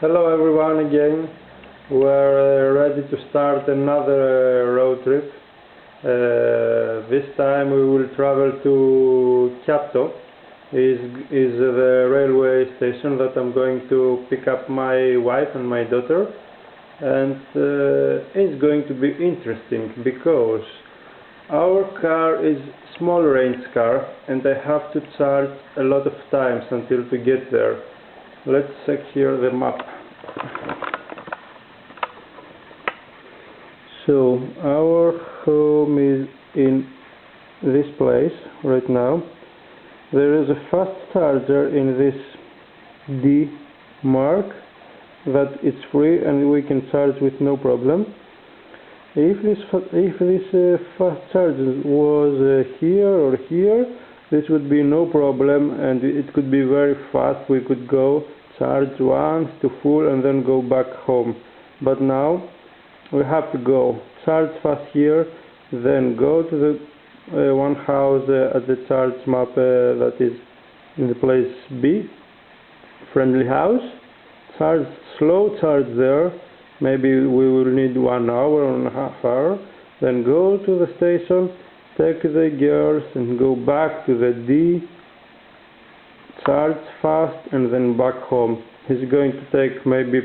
Hello everyone again. We're ready to start another road trip. This time we will travel to Kiato. Is the railway station that I'm going to pick up my wife and my daughter, and it's going to be interesting because our car is small range car and I have to charge a lot of times until we get there. Let's check here the map. So our home is in this place right now. There is a fast charger in this D mark that it's free and we can charge with no problem. If this fast charger was here or here, this would be no problem and it could be very fast. We could go charge once to full and then go back home. But now we have to go charge fast here, then go to the one house at the charge map that is in the place B, friendly house, charge slow charge there. Maybe we will need 1 hour and a half hour, then go to the station, take the girls and go back to the D, charge fast and then back home. It's going to take maybe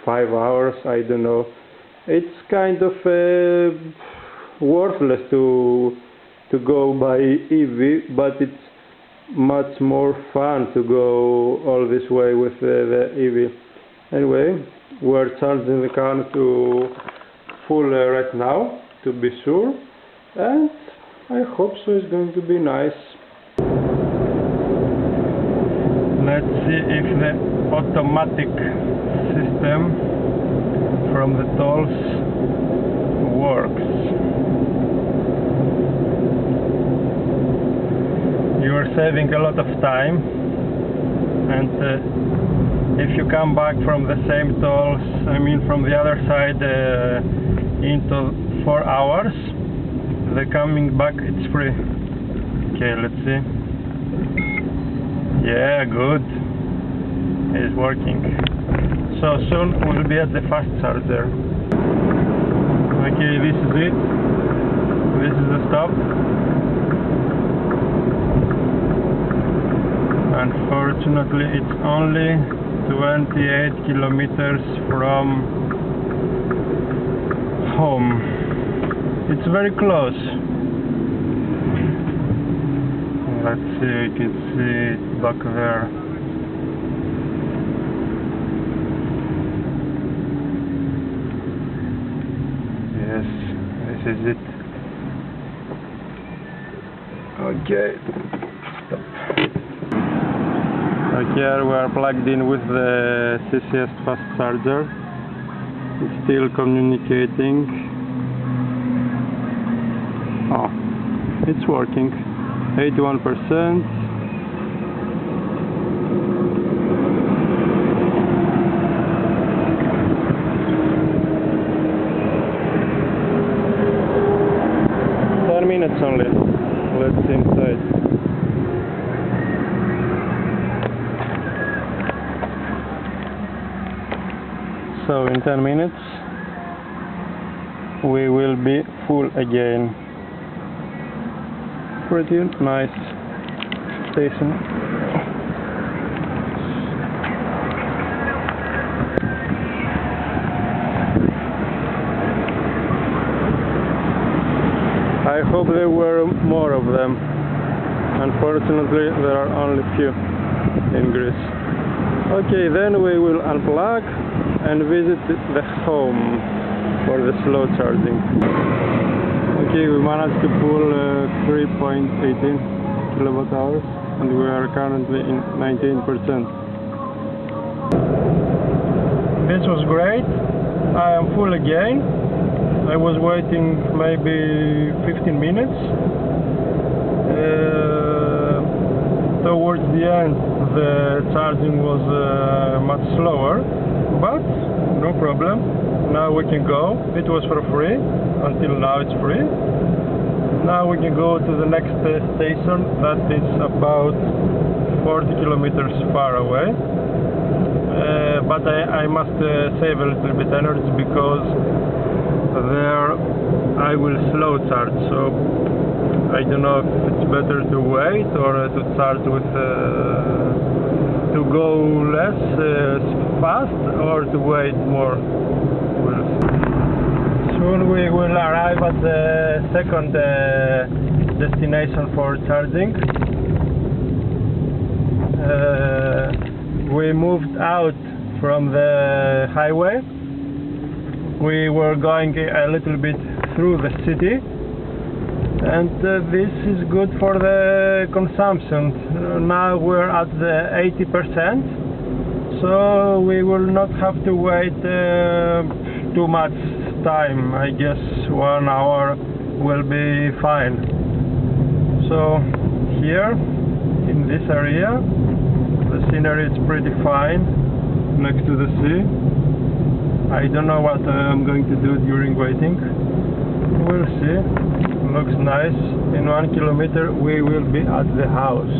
5 hours, I don't know. It's kind of worthless to go by EV, but it's much more fun to go all this way with the EV. Anyway, we're charging the car to full right now to be sure, and I hope so. It's going to be nice. Let's see if the automatic system from the tolls works. You are saving a lot of time, and if you come back from the same tolls, I mean from the other side, into 4 hours, the coming back it's free. Okay, let's see. Yeah, good. It's working. So soon we'll be at the fast charger. Okay, this is it. This is the stop. Unfortunately, it's only 28 kilometers from home. It's very close. Let's see, you can see it back there. Yes, this is it. Okay, stop. Here we are plugged in with the CCS fast charger. It's still communicating. Oh, it's working. 81%. Minutes only. Let's see inside. So in 10 minutes we will be full again. Pretty nice station. I hope there were more of them. Unfortunately, there are only few in Greece. Okay, then we will unplug and visit the home for the slow charging. Okay, we managed to pull 3.18 kilowatt hours and we are currently in 19%. This was great. I am full again. I was waiting maybe 15 minutes. Towards the end the charging was much slower, but no problem. Now we can go. It was for free. Until now it's free. Now we can go to the next station that is about 40 kilometers far away. but I must save a little bit energy because there I will slow charge, so I don't know if it's better to wait or to charge with to go less fast or to wait more. Soon we will arrive at the second destination for charging. We moved out from the highway. We were going a little bit through the city, and this is good for the consumption. Now we're at the 80%, so we will not have to wait too much time. I guess 1 hour will be fine. So here in this area the scenery is pretty fine next to the sea. I don't know what I'm going to do during waiting. We'll see. Looks nice. In 1 kilometer we will be at the house.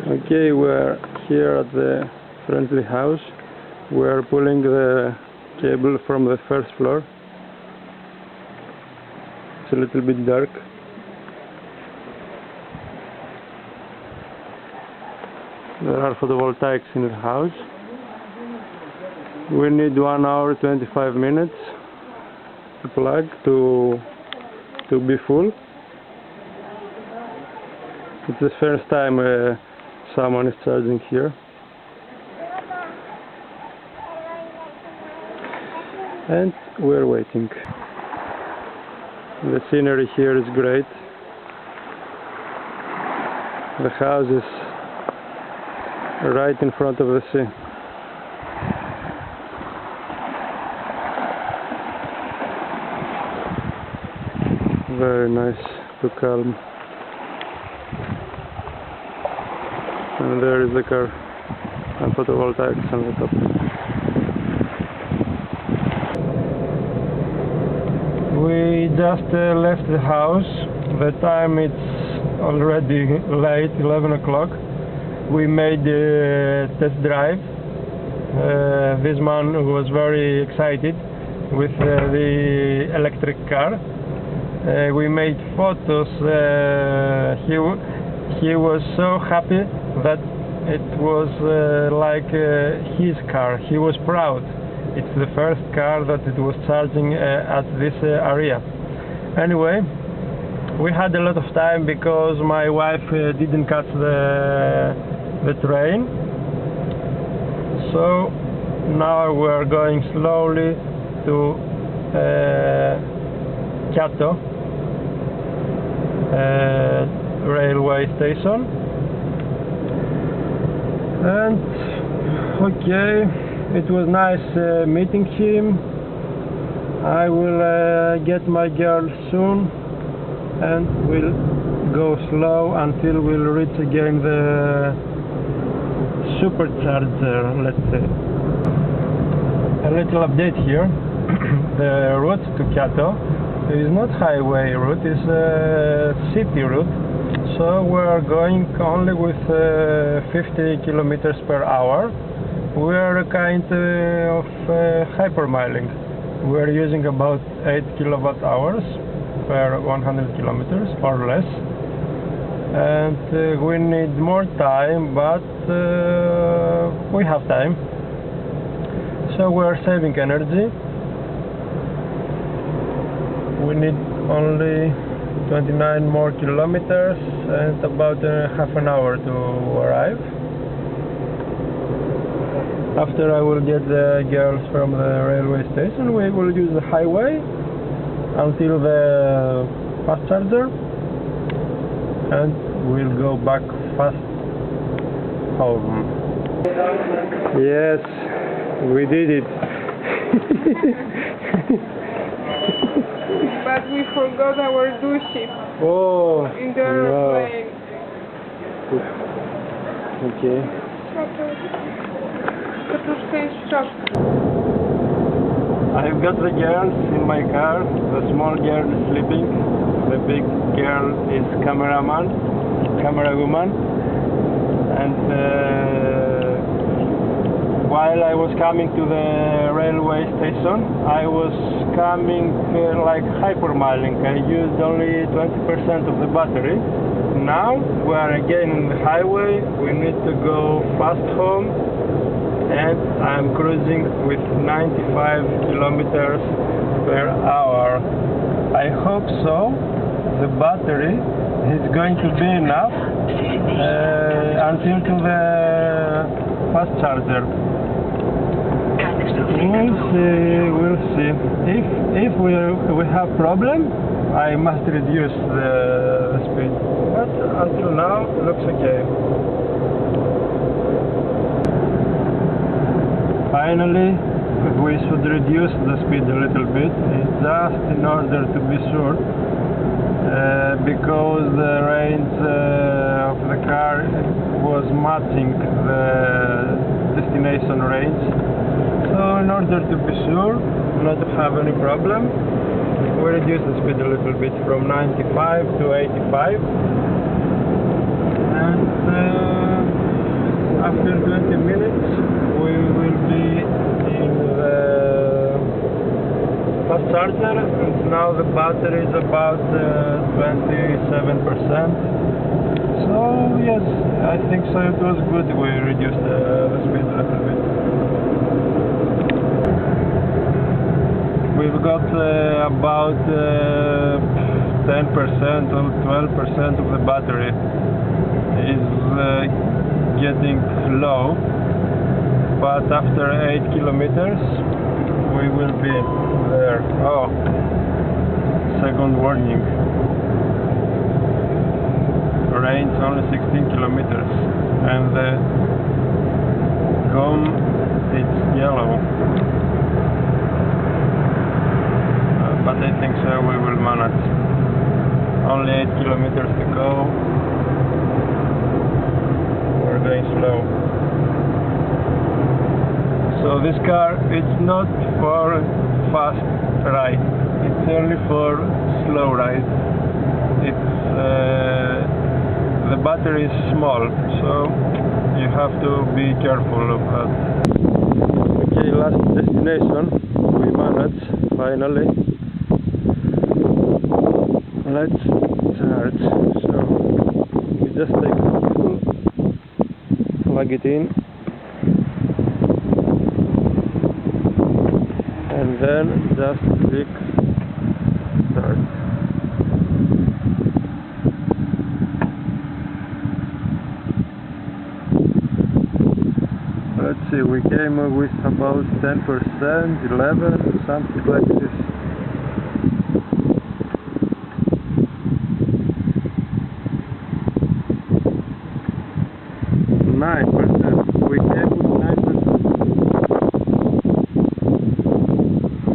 Okay, we're here at the friendly house. We're pulling the cable from the first floor. It's a little bit dark. There are photovoltaics in the house. We need 1 hour 25 minutes to plug to be full. It's the first time someone is charging here. And we're waiting. The scenery here is great. The house is right in front of the sea. Very nice to calm. And there is the car and photovoltaics on the top. We just left the house. The time it's already late, 11 o'clock. We made a test drive. This man was very excited with the electric car. We made photos. He was so happy that it was like his car. He was proud. It's the first car that it was charging at this area. Anyway, we had a lot of time because my wife didn't catch the train. So now we're going slowly to Kiato Railway Station. And okay. It was nice meeting him. I will get my girl soon and we'll go slow until we'll reach again the supercharger, let's say. A little update here. The route to Kiato is not highway route, it's a city route. So we're going only with 50 kilometers per hour. We're kind of hypermiling. We're using about 8 kilowatt hours per 100 kilometers or less. And we need more time, but we have time. So we're saving energy. We need only 29 more kilometers and about half an hour to arrive. After I will get the girls from the railway station, we will use the highway until the fast charger and we'll go back fast home. Yes, we did it. But we forgot our dushi in the airplane. Okay. I've got the girls in my car. The small girl is sleeping. The big girl is camera woman. And while I was coming to the railway station, I was coming like hypermiling. I used only 20% of the battery. Now we are again on the highway, we need to go fast home, and I'm cruising with 95 kilometers per hour. I hope so. The battery is going to be enough until to the fast charger. We'll see. If we have problem, I must reduce the speed. But until now, looks okay. Finally, we should reduce the speed a little bit, just in order to be sure, because the range of the car was matching the destination range. So in order to be sure not to have any problem, we reduce the speed a little bit from 95 to 85, and after 20 minutes we will be in the fast charger, and now the battery is about 27%. So yes, I think so. It was good we reduced the speed a little bit. We've got about 10% or 12% of the battery is getting low, but after 8 kilometers we will be there. Oh, second warning. Range only 16 kilometers, and the gum it's yellow. But I think so we will manage. Only 8 kilometers to go. We're going slow. So this car, it's not for fast ride. It's only for slow ride. It's the battery is small, so you have to be careful of that. Okay, last destination. We managed finally. Let's charge. So we just take full, plug it in, and then just click start. Let's see, we came with about 10%, 11, something like this. 9%. We came with 9%.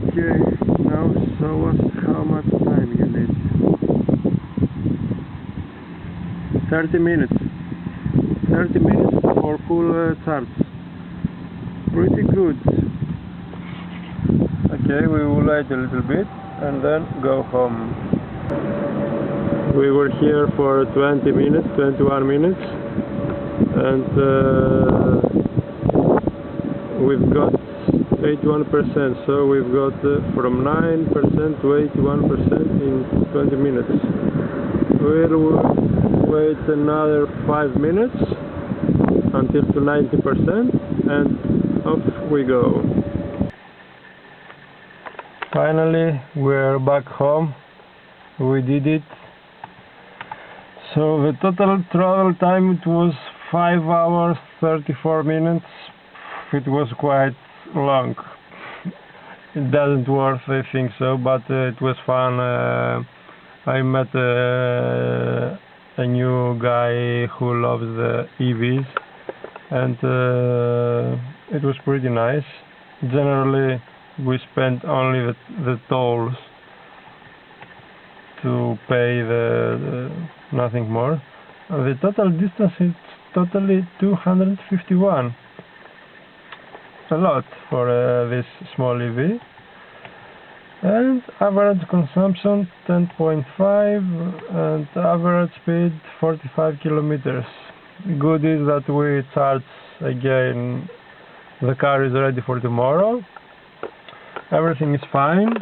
Okay, now show us how much time you need. 30 minutes. 30 minutes for full charge. Pretty good. Okay, we will wait a little bit and then go home. We were here for 20 minutes, 21 minutes. And we've got 81%, so we've got from 9% to 81% in 20 minutes. We'll wait another 5 minutes until to 90%, and off we go. Finally, we're back home. We did it. So the total travel time, it was 5 hours 34 minutes. It was quite long. It doesn't worth, I think so, but it was fun. I met a new guy who loves the EVs, and it was pretty nice. Generally we spent only the tolls to pay the nothing more. The total distance is totally 251. A lot for this small EV. And average consumption 10.5 and average speed 45 kilometers. Good is that we charge again The car is ready for tomorrow. Everything is fine.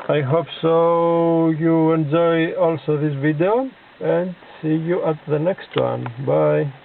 I hope so you enjoy also this video, and see you at the next one. Bye.